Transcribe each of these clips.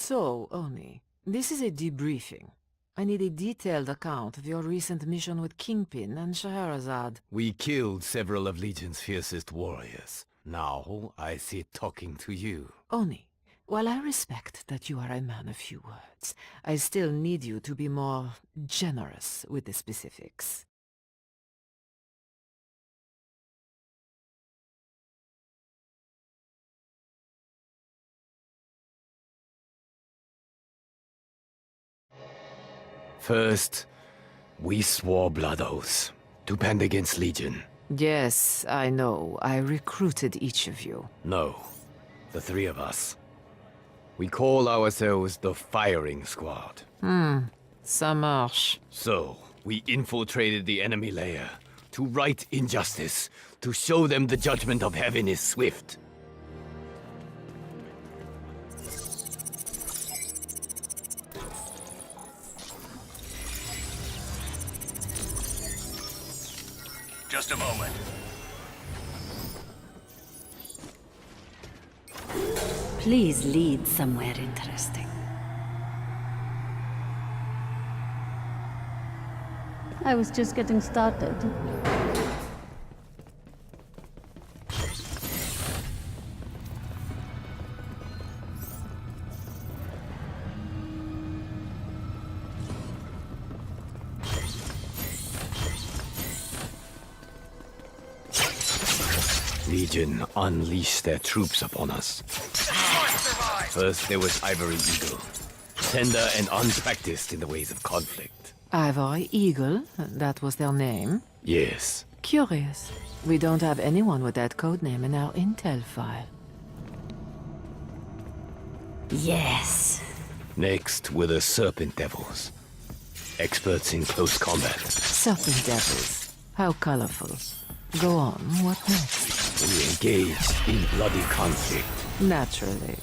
So, Oni, this is a debriefing. I need a detailed account of your recent mission with Kingpin and Scheherazade. We killed several of Legion's fiercest warriors. Now, I sit talking to you. Oni, while I respect that you are a man of few words, I still need you to be more generous with the specifics. First, we swore blood oaths to band against Legion. Yes, I know. I recruited each of you. No, the three of us. We call ourselves the Firing Squad. Ça marche. So, we infiltrated the enemy lair to right injustice, to show them the judgment of heaven is swift. Just a moment. Please lead somewhere interesting. I was just getting started. Legion unleashed their troops upon us. First there was Ivory Eagle, tender and unpracticed in the ways of conflict. Ivory Eagle, that was their name. Yes, Curious. We don't have anyone with that codename in our intel file. Yes. next were the Serpent Devils, experts in close combat. Serpent Devils. How colorful. Go on, what next? We engaged in bloody conflict. Naturally.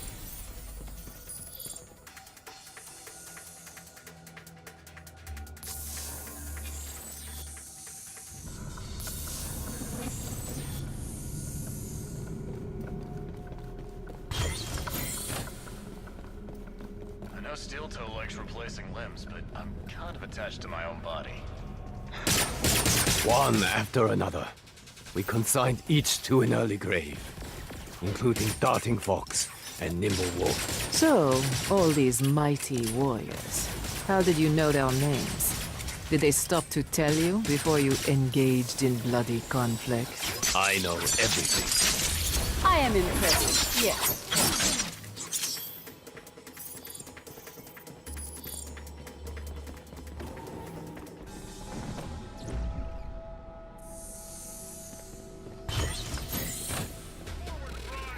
I know Steel Toe likes replacing limbs, but I'm kind of attached to my own body. One after another, we consigned each to an early grave, including Darting Fox and Nimble Wolf. So, all these mighty warriors. How did you know their names? Did they stop to tell you before you engaged in bloody conflict? I know everything. I am impressed, yes.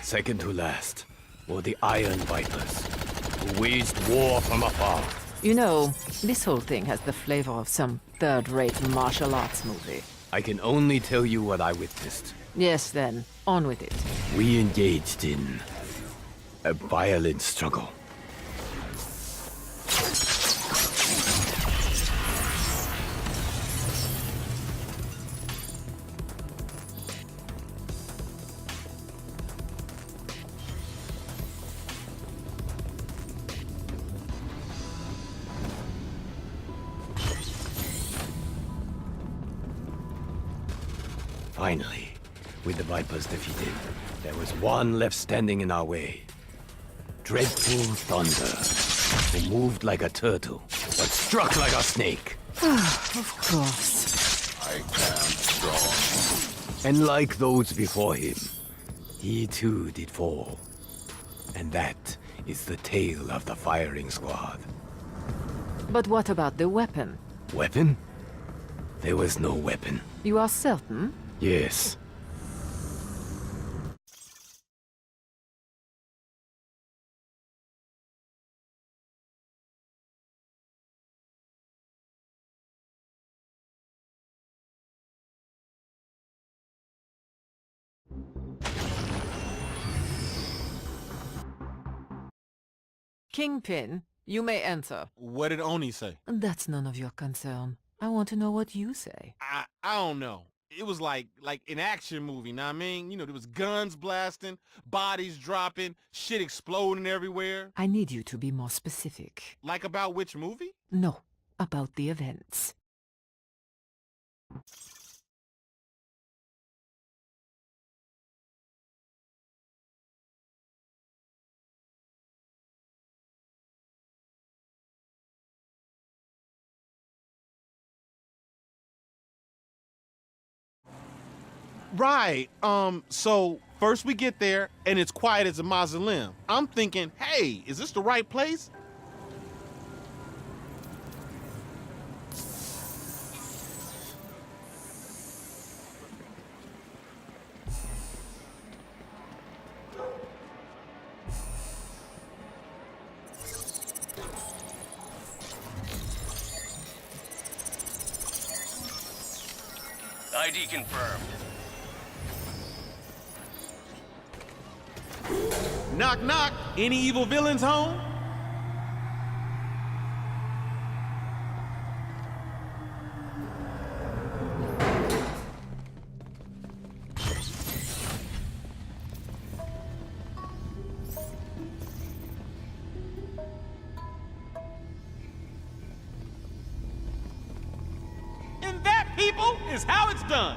Second to last were the Iron Vipers, who waged war from afar. You know, this whole thing has the flavor of some third-rate martial arts movie. I can only tell you what I witnessed. Yes, then, on with it. We engaged in a violent struggle. Finally, with the Vipers defeated, there was one left standing in our way. Dreadful Thunder, who moved like a turtle, but struck like a snake. Of course. I am strong. And like those before him, he too did fall. And that is the tale of the Firing Squad. But what about the weapon? Weapon? There was no weapon. You are certain? Yes. Kingpin, you may enter. What did Oni say? That's none of your concern. I want to know what you say. I don't know. It was like an action movie, know what I mean? You know, there was guns blasting, bodies dropping, shit exploding everywhere. I need you to be more specific. Like about which movie? No, about the events. Right. So first we get there and it's quiet as a mausoleum. I'm thinking, hey, is this the right place? ID confirmed. Knock, knock. Any evil villains home? And that, people, is how it's done.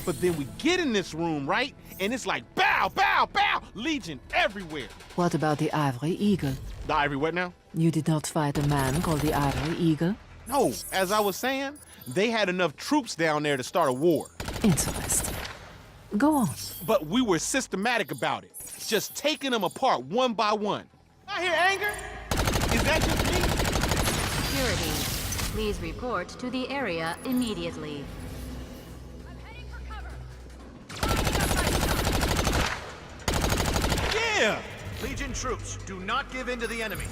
But then we get in this room, right? And it's like, bow, bow, bow, Legion everywhere. What about the Ivory Eagle? The Ivory what now? You did not fight a man called the Ivory Eagle? No, as I was saying, they had enough troops down there to start a war. Interesting. Go on. But we were systematic about it, just taking them apart one by one. I hear anger? Is that just me? Security, please report to the area immediately. Yeah! Legion troops, do not give in to the enemy.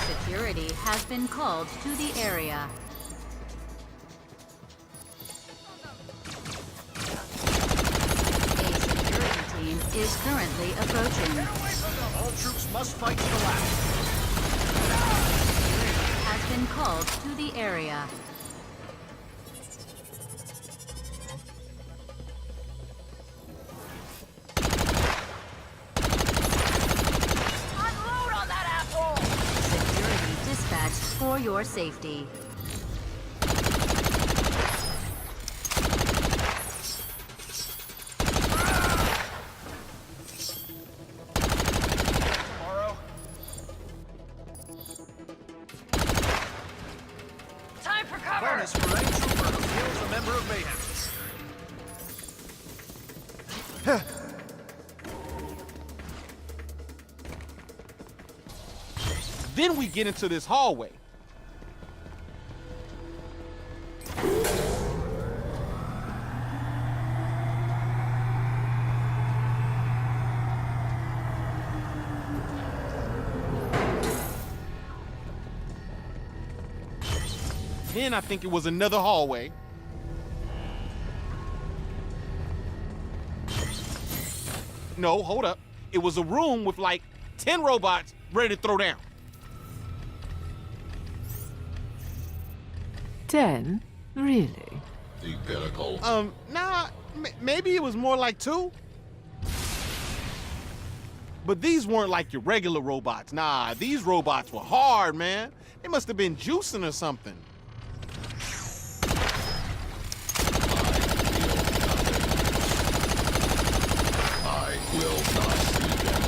Security has been called to the area. A security team is currently approaching. All troops must fight to the last. Security has been called to the area. For your safety. Tomorrow. Time for cover! Bonus for any trooper who kills a member of Mayhem. Then we get into this hallway. Then I think it was another hallway. No, hold up. It was a room with like 10 robots ready to throw down. 10? Really? The pinnacle. Nah, maybe it was more like 2. But these weren't like your regular robots. Nah, these robots were hard, man. They must have been juicing or something. I will not see them.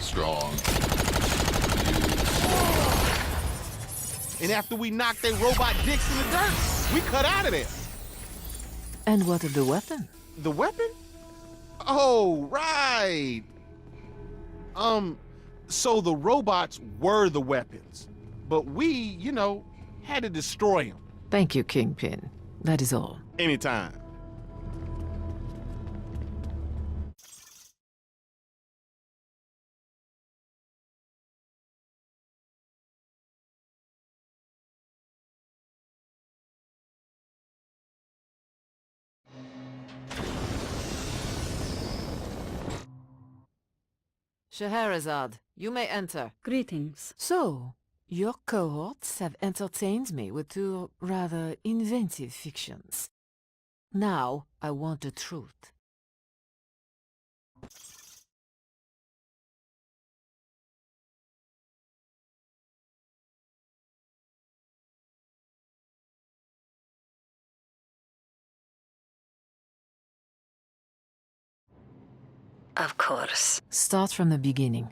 Strong. You And after we knock their robot dicks in the dirt, we cut out of there. And what of the weapon? The weapon? Oh, right. So the robots were the weapons, but we, you know, had to destroy them. Thank you, Kingpin. That is all. Anytime. Scheherazade, you may enter. Greetings. So, your cohorts have entertained me with two rather inventive fictions. Now, I want the truth. Of course. Start from the beginning.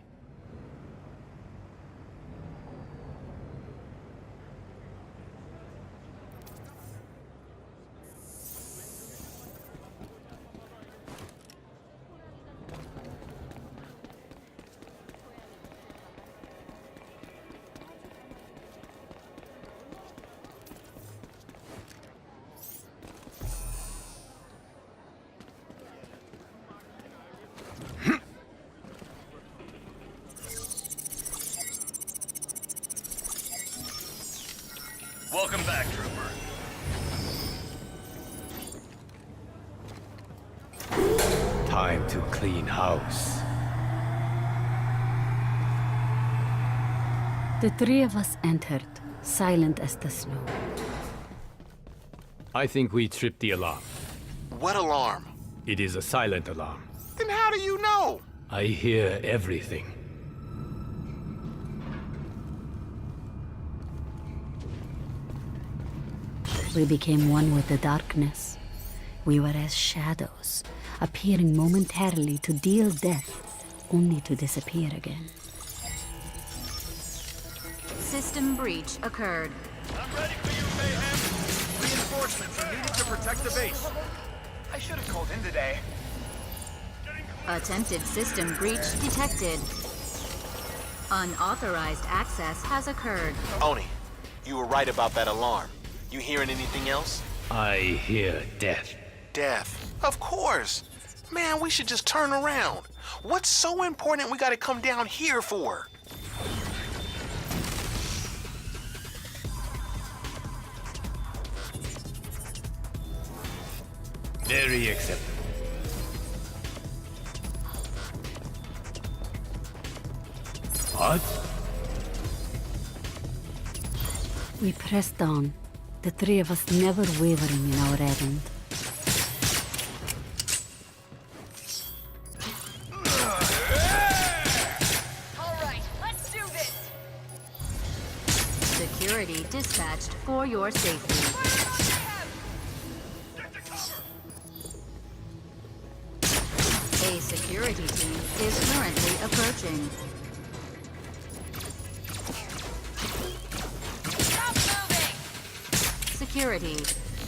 Welcome back, Trooper. Time to clean house. The three of us entered, silent as the snow. I think we tripped the alarm. What alarm? It is a silent alarm. Then how do you know? I hear everything. We became one with the darkness. We were as shadows, appearing momentarily to deal death, only to disappear again. System breach occurred. I'm ready for you, Mayhem. Reinforcements are needed to protect the base. I should have called in today. Attempted system breach detected. Unauthorized access has occurred. Oni, you were right about that alarm. You hearing anything else? I hear death. Death. Of course. Man, we should just turn around. What's so important we gotta come down here for? Very acceptable. What? We pressed on, the three of us never wavering in our errand. All right, let's do this. Security dispatched for your safety. A security team is currently approaching. Stop moving! Security,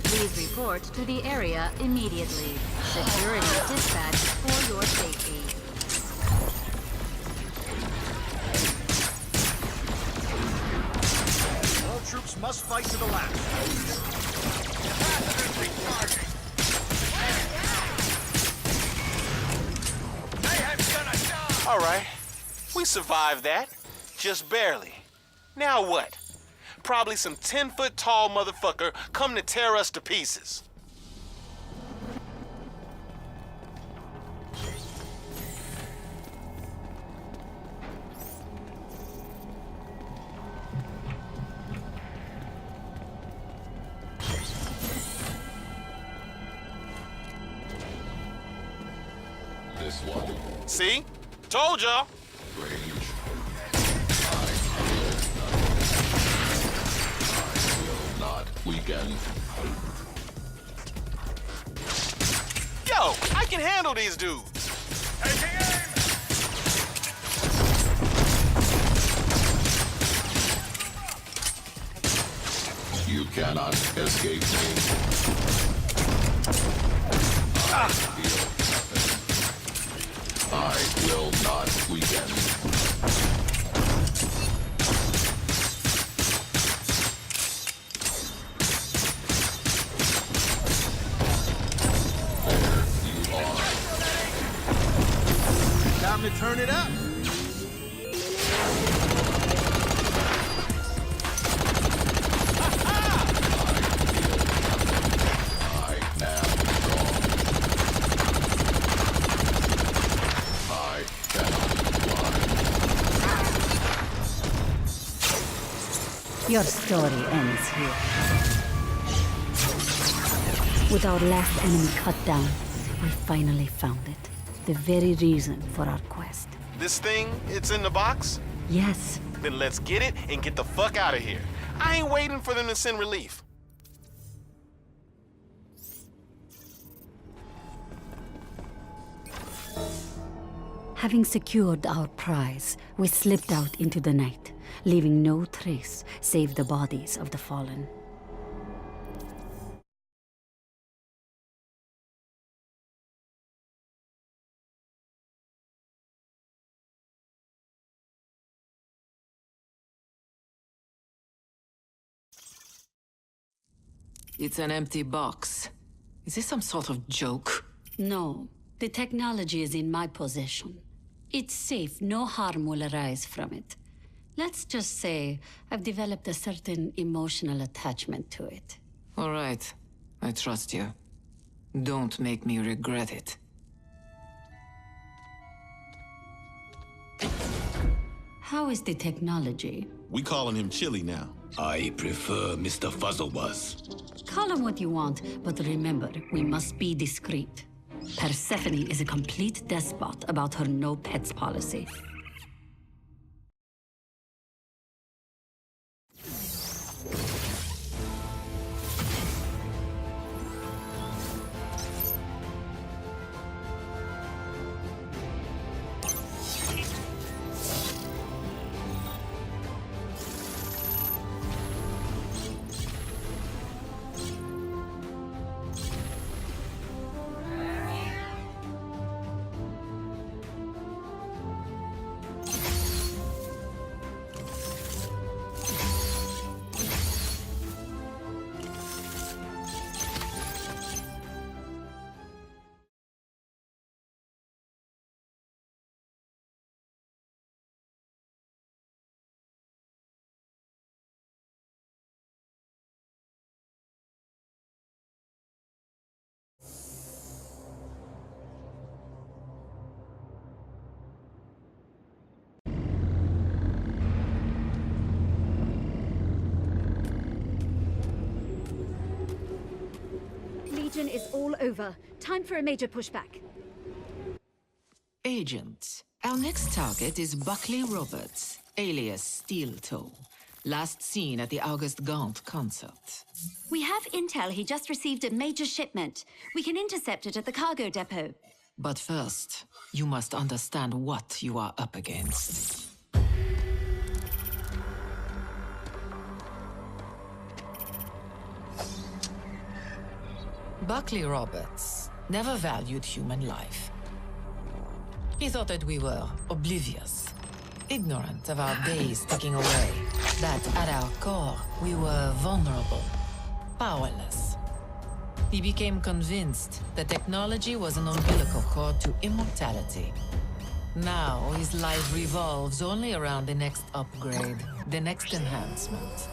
please report to the area immediately. Security dispatched for your safety. All troops must fight to the last. Capacitors recharging. Mayhem's gonna die! All right. We survived that. Just barely. Now what? Probably some 10-foot tall motherfucker come to tear us to pieces. This one. See? Told y'all. Range. I will not weaken. Yo, I can handle these dudes. Taking aim! cannot escape me. I feel nothing. I will not weaken. Time to turn it up. I am strong. I cannot fly. Your story ends here. With our last enemy cut down, we finally found it. The very reason for our quest. This thing, it's in the box? Yes, Then let's get it and get the fuck out of here. I ain't waiting for them to send relief. having secured our prize, we slipped out into the night, leaving no trace save the bodies of the fallen. It's an empty box. Is this some sort of joke? No, the technology is in my possession. It's safe, no harm will arise from it. Let's just say I've developed a certain emotional attachment to it. All right. I trust you. Don't make me regret it. How is the technology? We calling him Chili now. I prefer Mr. Fuzzlebuzz. Call him what you want, but remember, we must be discreet. Persephone is a complete despot about her no-pets policy. Legion is all over. Time for a major pushback. Agent, our next target is Buckley Roberts, alias Steel Toe. Last seen at the August Gaunt concert. We have intel he just received a major shipment. We can intercept it at the cargo depot. But first, you must understand what you are up against. Buckley Roberts never valued human life. He thought that we were oblivious, ignorant of our days ticking away, that at our core we were vulnerable, powerless. He became convinced that technology was an umbilical cord to immortality. Now his life revolves only around the next upgrade, the next enhancement.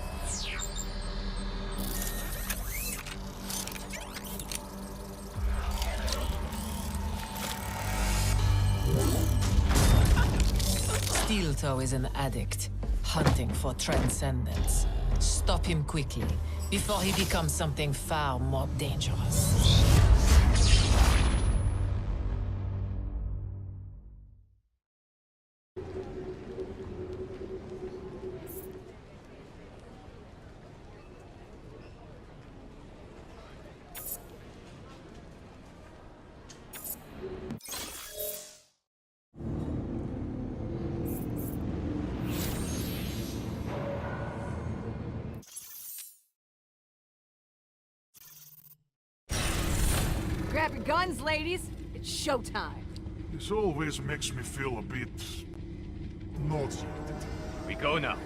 Steel Toe is an addict, hunting for transcendence. Stop him quickly, before he becomes something far more dangerous. your guns, ladies. It's showtime. This always makes me feel a bit nauseated. We go now.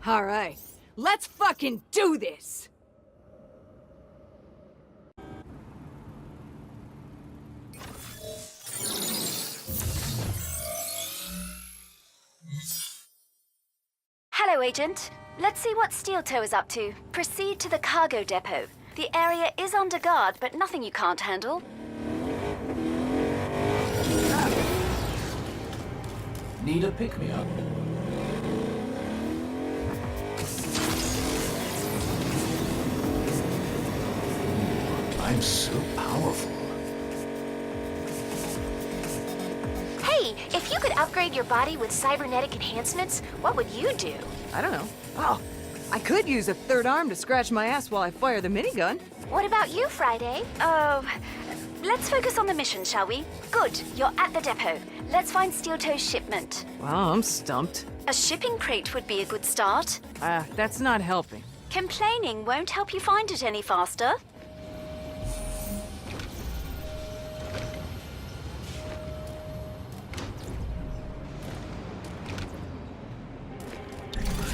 All right, let's fucking do this! Hello, Agent. Let's see what Steel Toe is up to. Proceed to the cargo depot. The area is under guard, but nothing you can't handle. Need a pick-me-up? I'm so powerful. Hey, if you could upgrade your body with cybernetic enhancements, what would you do? I don't know. Oh, I could use a third arm to scratch my ass while I fire the minigun. What about you, Friday? Let's focus on the mission, shall we? Good, you're at the depot. Let's find Steel Toe's shipment. Well, I'm stumped. A shipping crate would be a good start. That's not helping. Complaining won't help you find it any faster.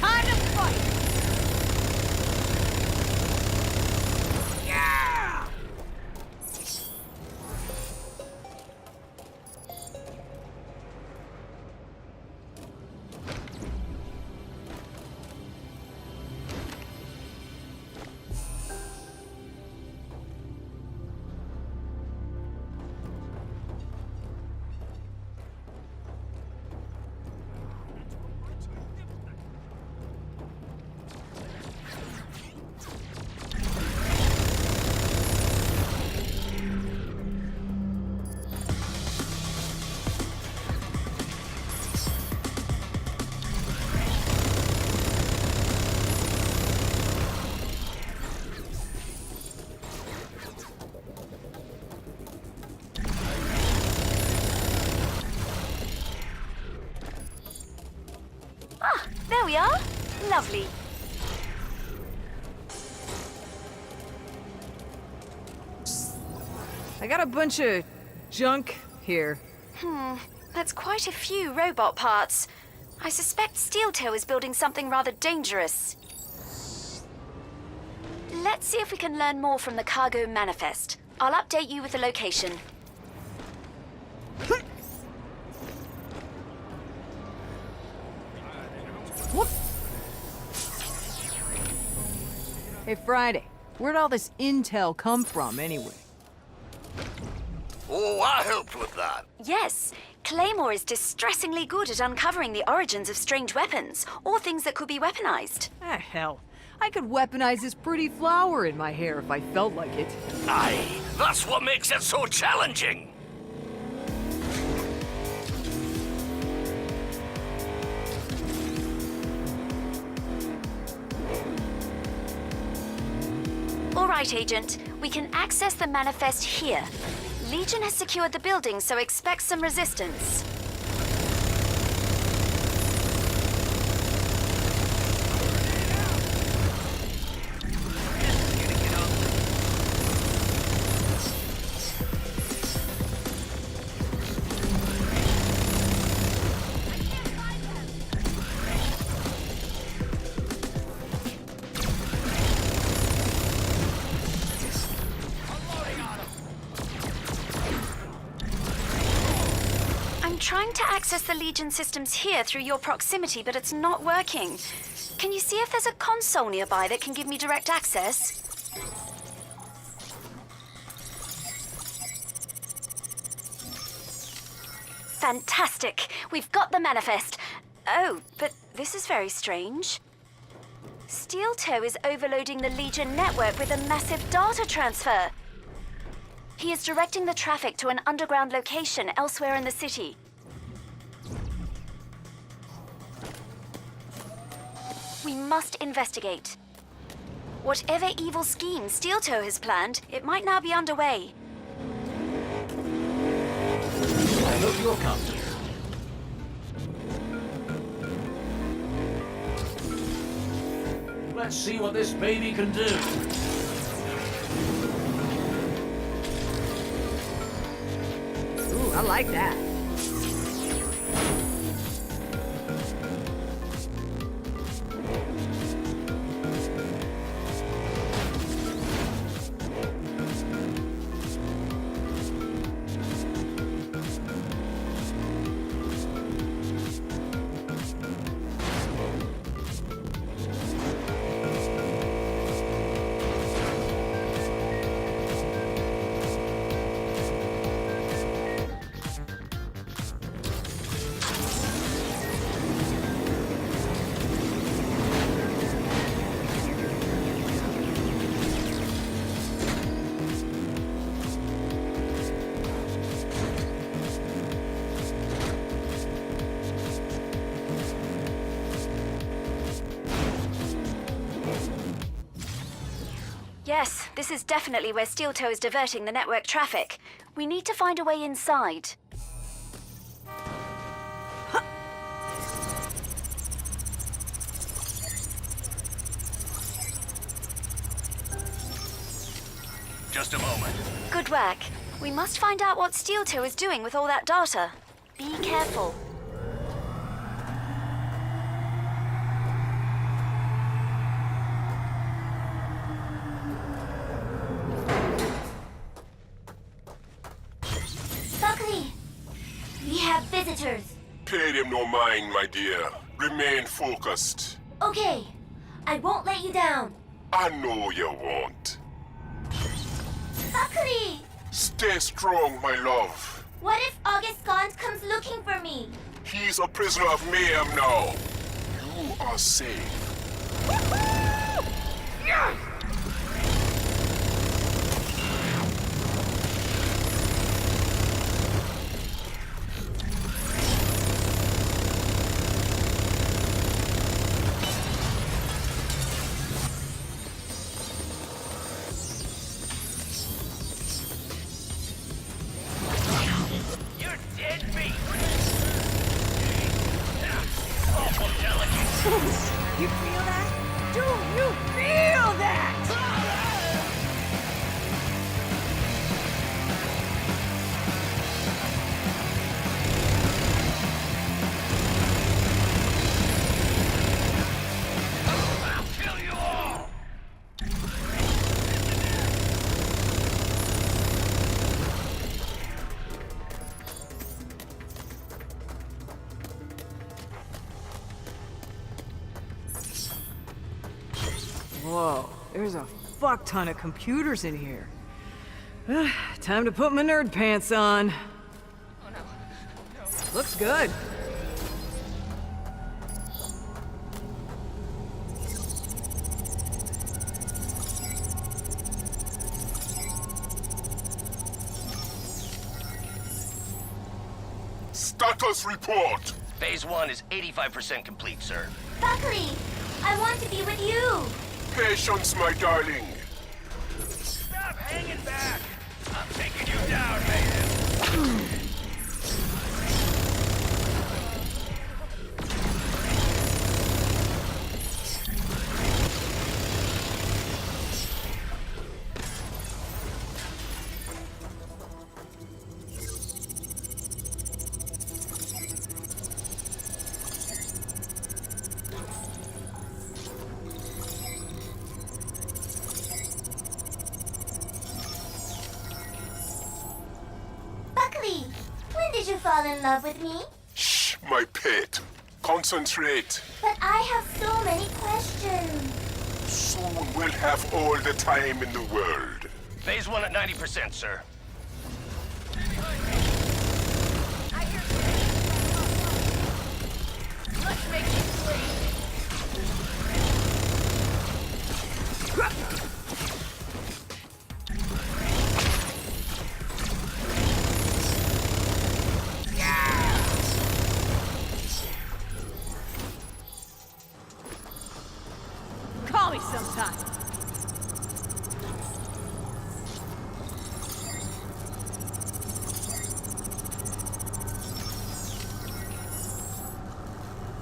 Time to fight! Yeah! There we are. Lovely. I got a bunch of junk here. That's quite a few robot parts. I suspect Steel Toe is building something rather dangerous. Let's see if we can learn more from the cargo manifest. I'll update you with the location. Hey, Friday, where'd all this intel come from, anyway? Oh, I helped with that. Yes, Claymore is distressingly good at uncovering the origins of strange weapons, or things that could be weaponized. Ah, hell. I could weaponize this pretty flower in my hair if I felt like it. Aye, that's what makes it so challenging. All right, Agent. We can access the manifest here. Legion has secured the building, so expect some resistance. Trying to access the Legion systems here through your proximity, but it's not working. Can you see if there's a console nearby that can give me direct access? Fantastic! We've got the manifest. Oh, but this is very strange. Steel Toe is overloading the Legion network with a massive data transfer. He is directing the traffic to an underground location elsewhere in the city. We must investigate. Whatever evil scheme Steel Toe has planned, it might now be underway. I hope you're comfortable. Let's see what this baby can do. Ooh, I like that. Yes, this is definitely where Steel Toe is diverting the network traffic. We need to find a way inside. Just a moment. Good work. We must find out what Steel Toe is doing with all that data. Be careful. Buckley! We have visitors. Pay them no mind, my dear. Remain focused. Okay. I won't let you down. I know you won't. Buckley! Stay strong, my love. What if August Gaunt comes looking for me? He's a prisoner of Mayhem now. You are safe. Yes! You're dead meat. Awful delicate. You feel that? Do you feel that? I'll kill you all. Whoa, there's a fuck ton of computers in here. Time to put my nerd pants on. Oh no. Looks good. Status report. Phase 1 is 85% complete, sir. Buckley! I want to be with you! Patience, my darling. Stop hanging back. I'm taking you down, Mayhem. Buckley! When did you fall in love with me? Shh, my pet. Concentrate. But I have so many questions. Soon we'll have all the time in the world. Phase 1 at 90%, sir. Let's make this quick. me sometime.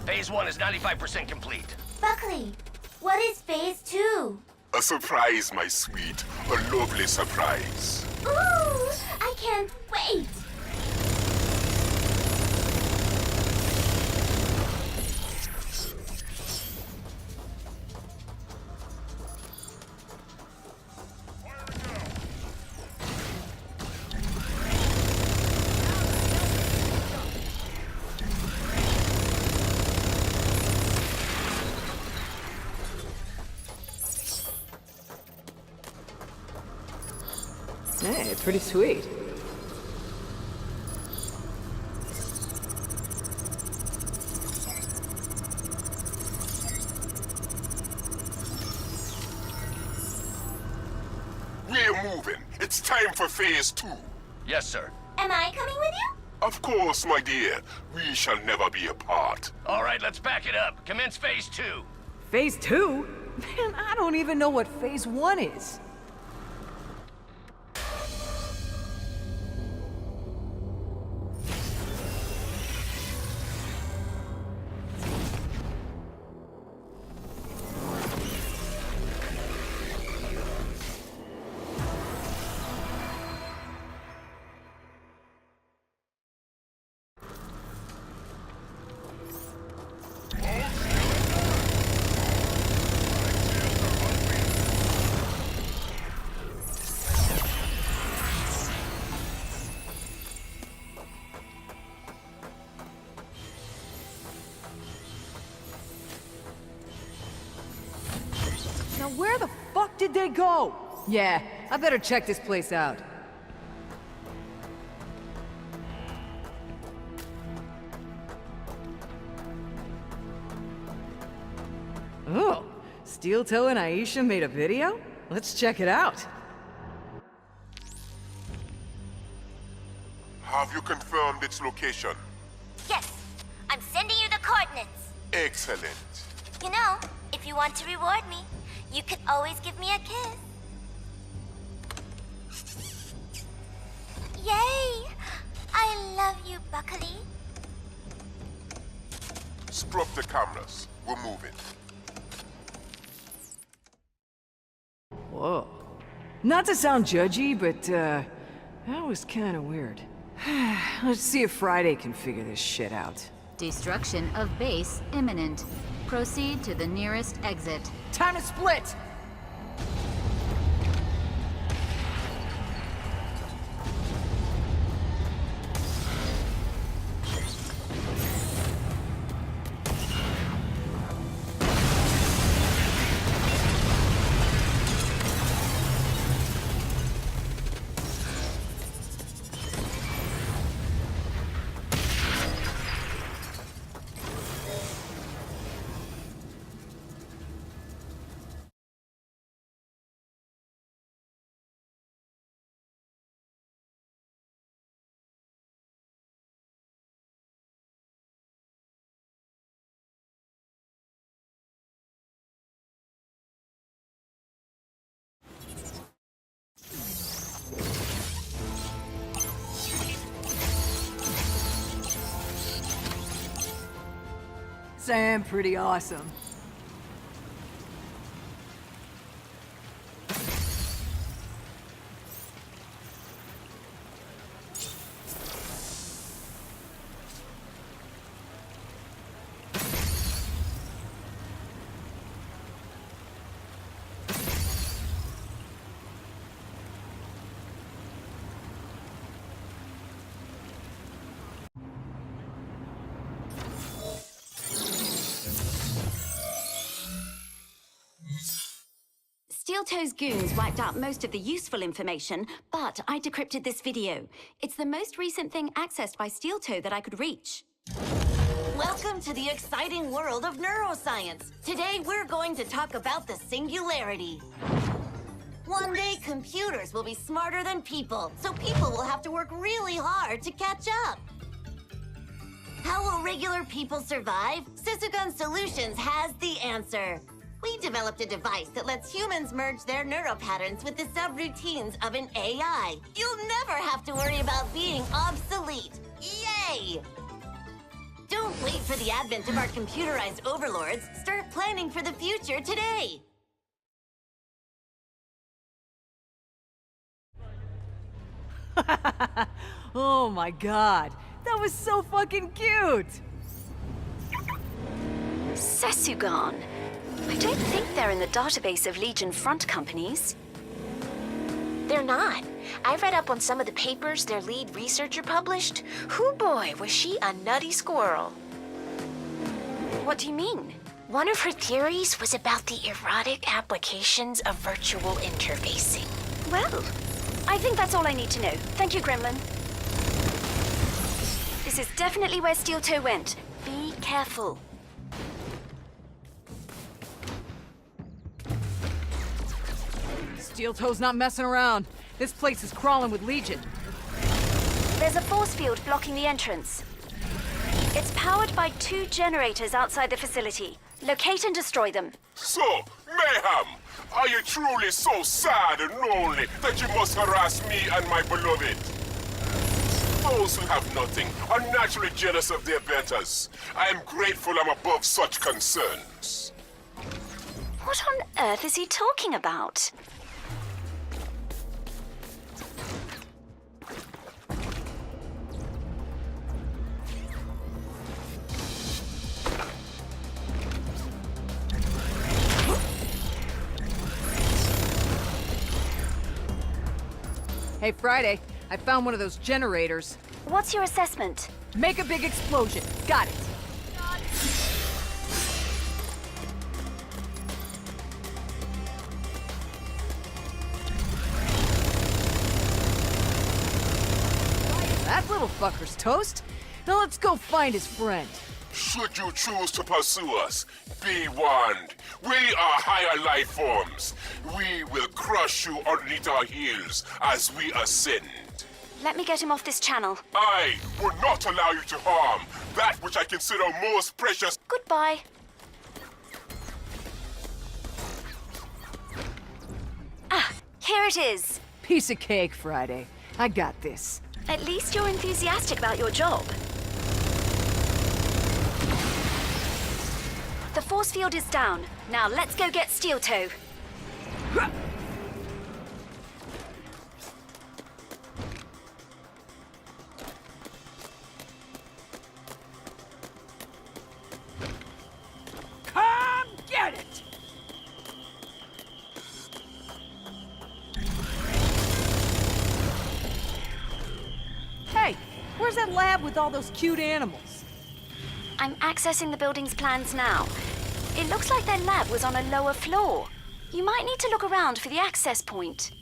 Phase 1 is 95% complete. Buckley, what is phase 2? A surprise, my sweet. A lovely surprise. Ooh, I can't wait. Hey, pretty sweet. We're moving. It's time for phase 2. Yes, sir. Am I coming with you? Of course, my dear. We shall never be apart. All right, let's back it up. Commence phase 2. Phase 2? Man, I don't even know what phase 1 is. Now where the fuck did they go? Yeah, I better check this place out. Oh, Steel Toe and Aisha made a video? Let's check it out. Have you confirmed its location? Yes, I'm sending you the coordinates. Excellent. You know, if you want to reward me, you could always give me a kiss. Yay! I love you, Buckley. Scrub the cameras. We're moving. Whoa. Not to sound judgy, but, that was kinda weird. Let's see if Friday can figure this shit out. Destruction of base imminent. Proceed to the nearest exit. Time to split! Sam, pretty awesome. Steel Toe's goons wiped out most of the useful information, but I decrypted this video. It's the most recent thing accessed by Steel Toe that I could reach. Welcome to the exciting world of neuroscience. Today we're going to talk about the singularity. One day computers will be smarter than people, so people will have to work really hard to catch up. How will regular people survive? Sisugun Solutions has the answer. We developed a device that lets humans merge their neuropatterns with the subroutines of an AI. You'll never have to worry about being obsolete. Yay! Don't wait for the advent of our computerized overlords. Start planning for the future today. Oh my god, that was so fucking cute! Sesugan. I don't think they're in the database of Legion front companies. They're not. I read up on some of the papers their lead researcher published. Hoo boy, was she a nutty squirrel. What do you mean? One of her theories was about the erotic applications of virtual interfacing. Well, I think that's all I need to know. Thank you, Gremlin. This is definitely where Steel Toe went. Be careful. Steel Toe's not messing around. This place is crawling with Legion. There's a force field blocking the entrance. It's powered by 2 generators outside the facility. Locate and destroy them. So, Mayhem, are you truly so sad and lonely that you must harass me and my beloved? Those who have nothing are naturally jealous of their betters. I am grateful I'm above such concerns. What on earth is he talking about? Hey, Friday, I found one of those generators. What's your assessment? Make a big explosion. Got it. That little fucker's toast. Now let's go find his friend. Should you choose to pursue us, be warned. We are higher life forms. We will crush you underneath our heels as we ascend. Let me get him off this channel. I will not allow you to harm that which I consider most precious. Goodbye. Ah, here it is. Piece of cake, Friday. I got this. At least you're enthusiastic about your job. The force field is down. Now let's go get Steel Toe. Come get it! Hey, where's that lab with all those cute animals? I'm accessing the building's plans now. It looks like their lab was on a lower floor. You might need to look around for the access point.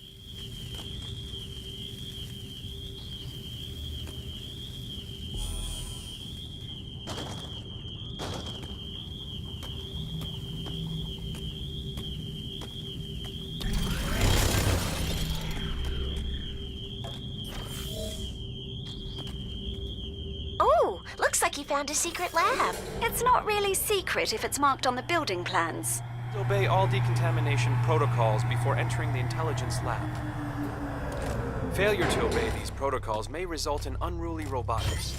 Oh, looks like you found a secret lab. It's not really secret if it's marked on the building plans. Obey all decontamination protocols before entering the intelligence lab. Failure to obey these protocols may result in unruly robotics.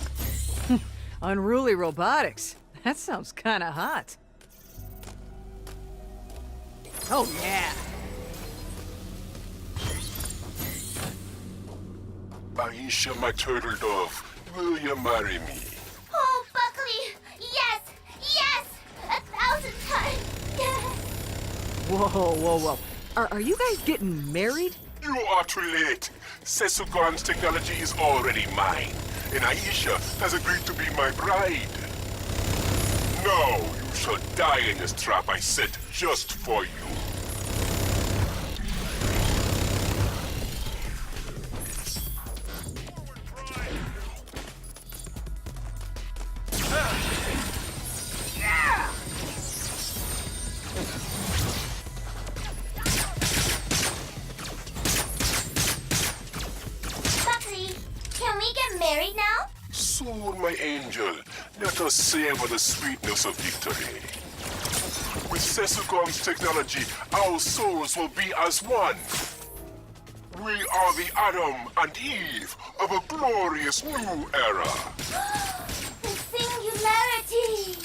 Unruly robotics? That sounds kinda hot. Oh, yeah. Aisha, my turtle dove, will you marry me? Oh, Buckley! Yes! Yes! 1,000 times! Yes! Whoa, whoa, whoa. Are you guys getting married? You are too late. Sesugan's technology is already mine, and Aisha has agreed to be my bride. Now you shall die in this trap I set just for you. Married now? Soon, my angel. Let us savor the sweetness of victory. With Sesugong's technology, our souls will be as one. We are the Adam and Eve of a glorious new era. The singularity!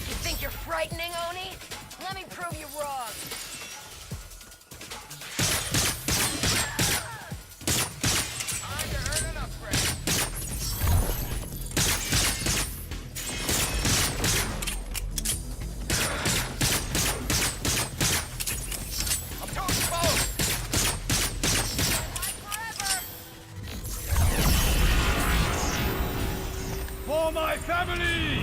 You think you're frightening, Oni? Let me prove you wrong. Time to earn an upgrade. I'm toast both. For my family!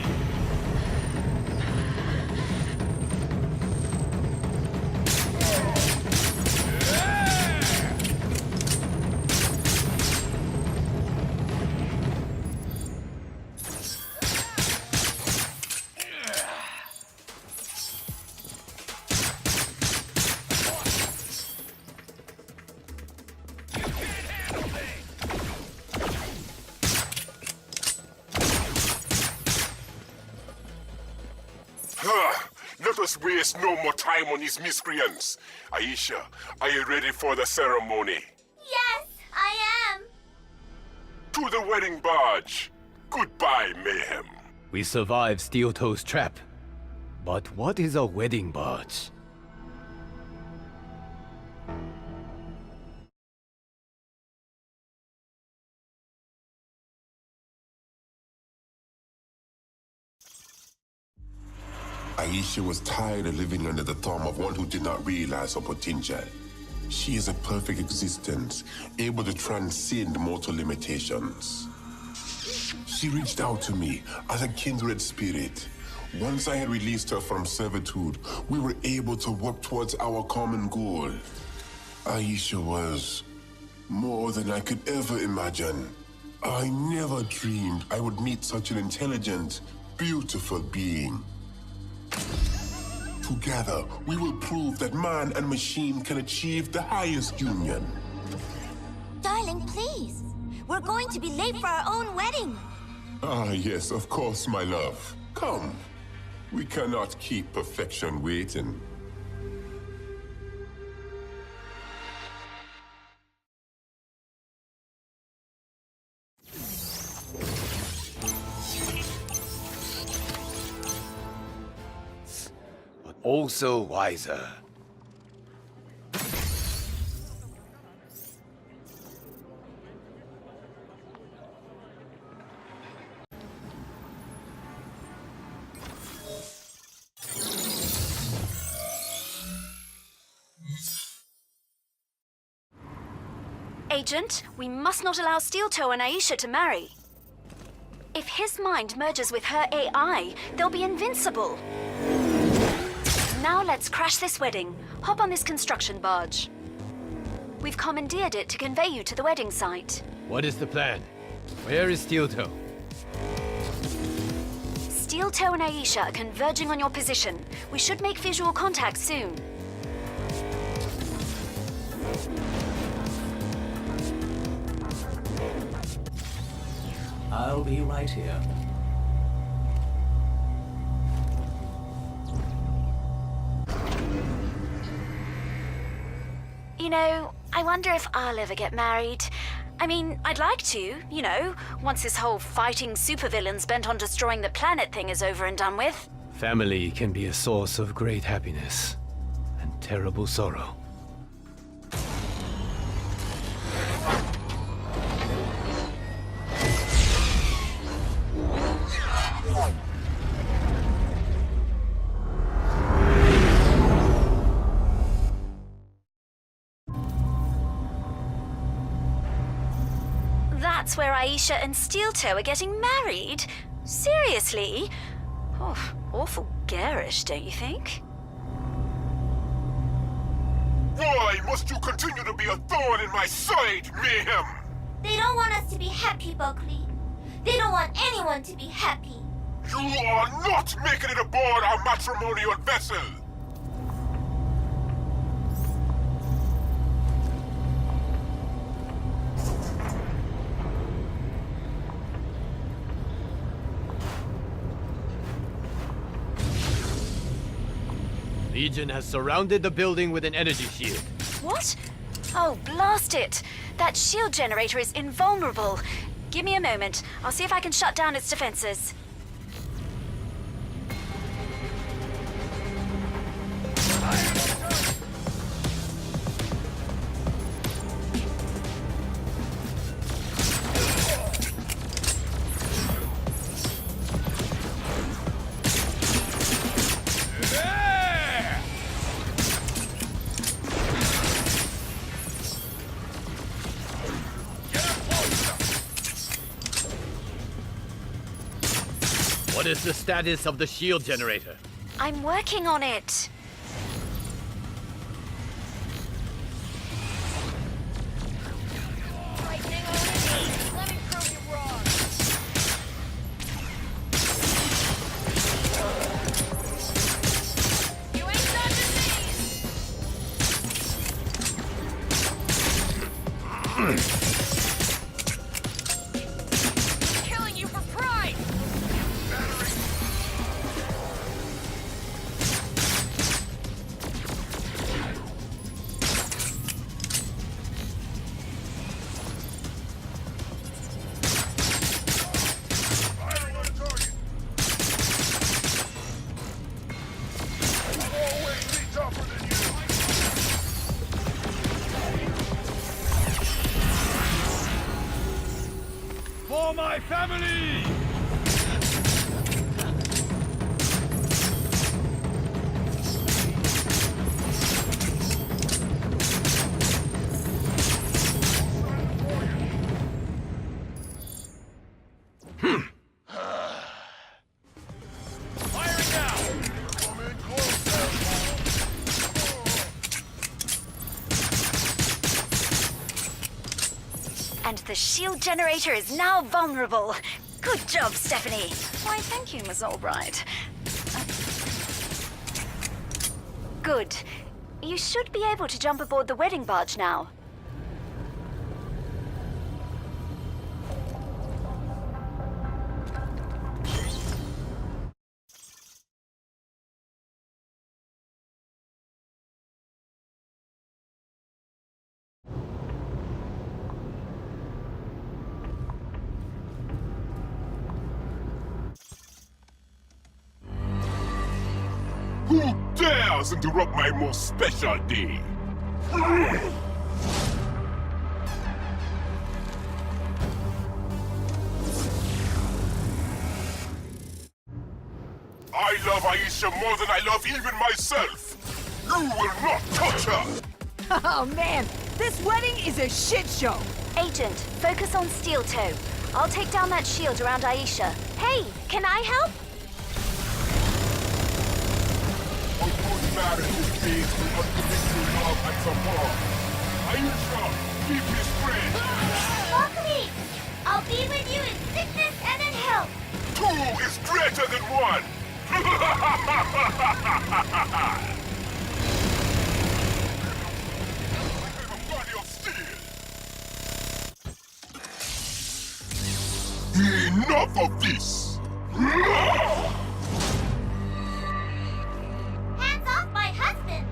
Let us waste no more time on these miscreants. Aisha, are you ready for the ceremony? Yes, I am. To the wedding barge. Goodbye, Mayhem. We survived Steel Toe's trap. But what is a wedding barge? Aisha was tired of living under the thumb of one who did not realize her potential. She is a perfect existence, able to transcend mortal limitations. She reached out to me as a kindred spirit. Once I had released her from servitude, we were able to work towards our common goal. Aisha was more than I could ever imagine. I never dreamed I would meet such an intelligent, beautiful being. Together, we will prove that man and machine can achieve the highest union. Darling, please. We're going to be late for our own wedding. Ah, yes, of course, my love. Come. We cannot keep perfection waiting. Also wiser. Agent, we must not allow Steel Toe and Aisha to marry. If his mind merges with her AI, they'll be invincible. Now let's crash this wedding. Hop on this construction barge. We've commandeered it to convey you to the wedding site. What is the plan? Where is Steel Toe? Steel Toe and Aisha are converging on your position. We should make visual contact soon. I'll be right here. You know, I wonder if I'll ever get married. I mean, I'd like to, you know, once this whole fighting supervillains bent on destroying the planet thing is over and done with. Family can be a source of great happiness and terrible sorrow. That's where Aisha and Steel Toe are getting married? Seriously? Oh, awful garish, don't you think? Why must you continue to be a thorn in my side, Mayhem? They don't want us to be happy, Buckley. They don't want anyone to be happy. You are not making it aboard our matrimonial vessel! Legion has surrounded the building with an energy shield. What? Oh, blast it! That shield generator is invulnerable. Give me a moment. I'll see if I can shut down its defenses. What is the status of the shield generator? I'm working on it. Killing you for pride! For my family! Firing now! Come in closer! And the shield generator is now vulnerable. Good job, Stephanie. Why, thank you, Miss Albright. Good. You should be able to jump aboard the wedding barge now. Who dares interrupt my most special day? I love Aisha more than I love even myself. You will not touch her. Oh man, this wedding is a shit show. Agent, focus on Steel Toe. I'll take down that shield around Aisha. Hey, can I help? A good marriage is based on unconditional love and support. Aisha, keep his friend. Buckley, I'll be with you in sickness and in health. 2 is greater than 1. Body of steel. Enough of this. Hands off my husband.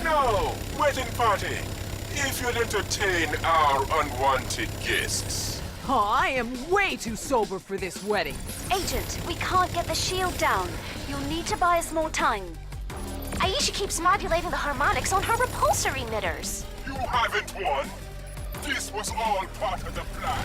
No, wedding party. If you'll entertain our unwanted guests. Oh, I am way too sober for this wedding. Agent, we can't get the shield down. You'll need to buy us more time. Aisha keeps modulating the harmonics on her repulsor emitters. You haven't won. This was all part of the plan.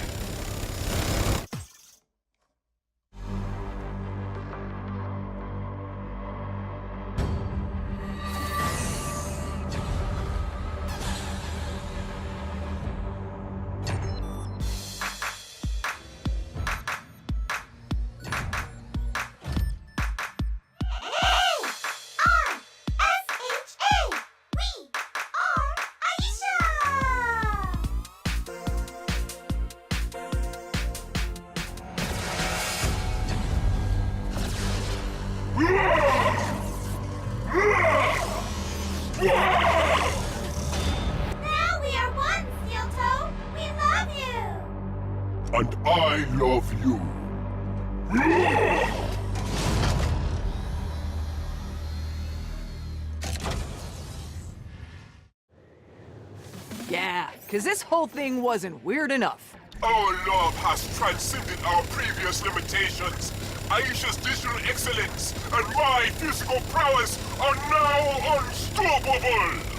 And I love you. Yeah, because this whole thing wasn't weird enough. Our love has transcended our previous limitations. Aisha's digital excellence and my physical prowess are now unstoppable!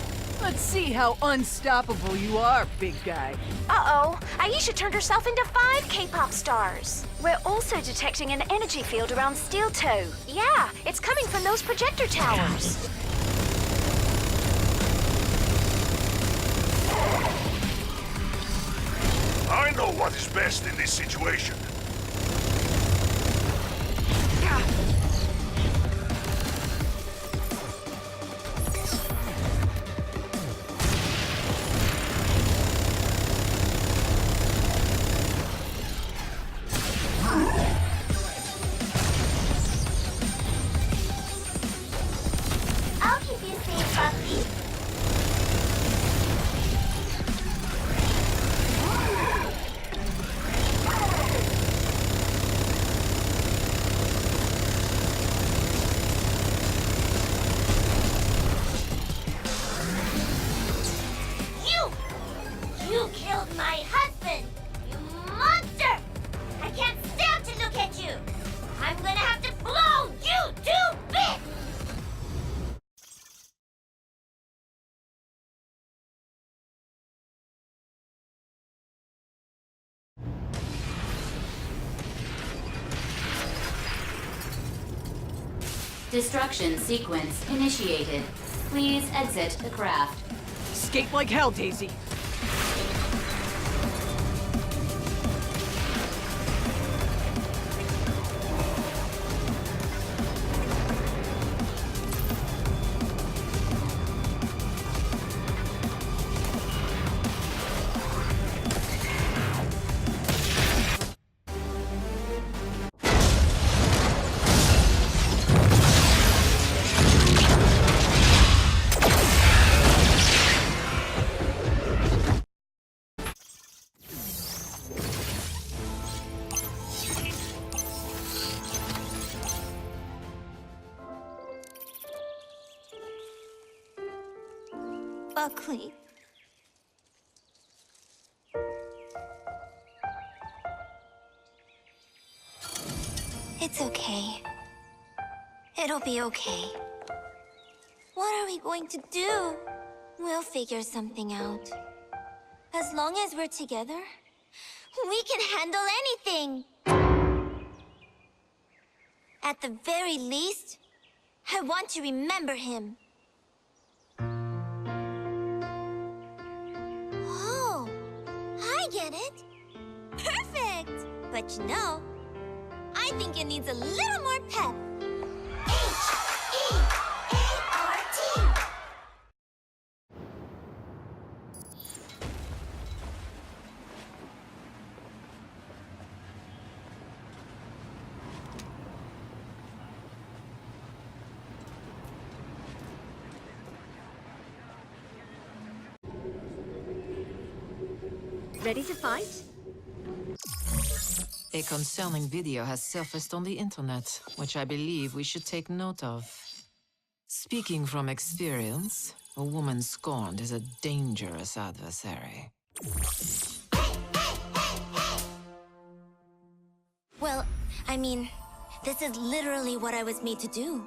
Let's see how unstoppable you are, big guy. Uh-oh, Aisha turned herself into 5 K-pop stars. We're also detecting an energy field around Steel Toe. Yeah, it's coming from those projector towers. I know what is best in this situation. I'll keep you safe, Buckley. You killed my husband! You monster! I can't stand to look at you! I'm gonna have to blow you to bits! Destruction sequence initiated. Please exit the craft. Escape like hell, Daisy. Buckley. It's okay. It'll be okay. What are we going to do? We'll figure something out. As long as we're together, we can handle anything! At the very least, I want to remember him. Oh, I get it. Perfect! But you know, I think it needs a little more pep. H-E-A-R-T! Ready to fight? A concerning video has surfaced on the internet, which I believe we should take note of. Speaking from experience, a woman scorned is a dangerous adversary. Well, I mean, this is literally what I was made to do.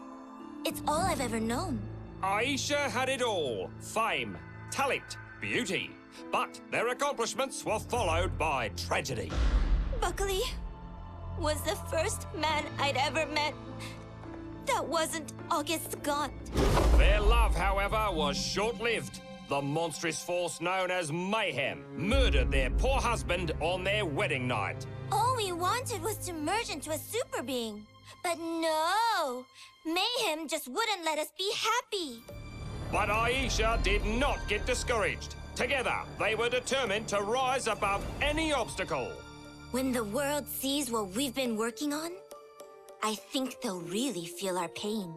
It's all I've ever known. Aisha had it all. Fame, talent, beauty. But their accomplishments were followed by tragedy. Buckley was the first man I'd ever met that wasn't August Scott. Their love, however, was short-lived. The monstrous force known as Mayhem murdered their poor husband on their wedding night. All we wanted was to merge into a super being. But no! Mayhem just wouldn't let us be happy. But Aisha did not get discouraged. Together, they were determined to rise above any obstacle. When the world sees what we've been working on, I think they'll really feel our pain.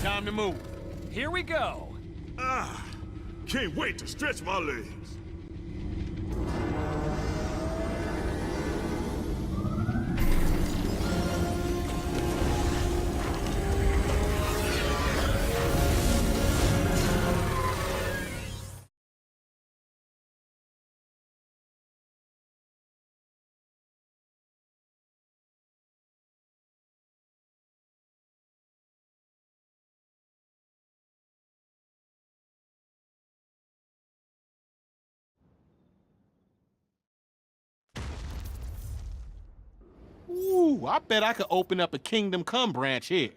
Time to move. Here we go. Ah, can't wait to stretch my legs. Ooh, I bet I could open up a Kingdom Come branch here.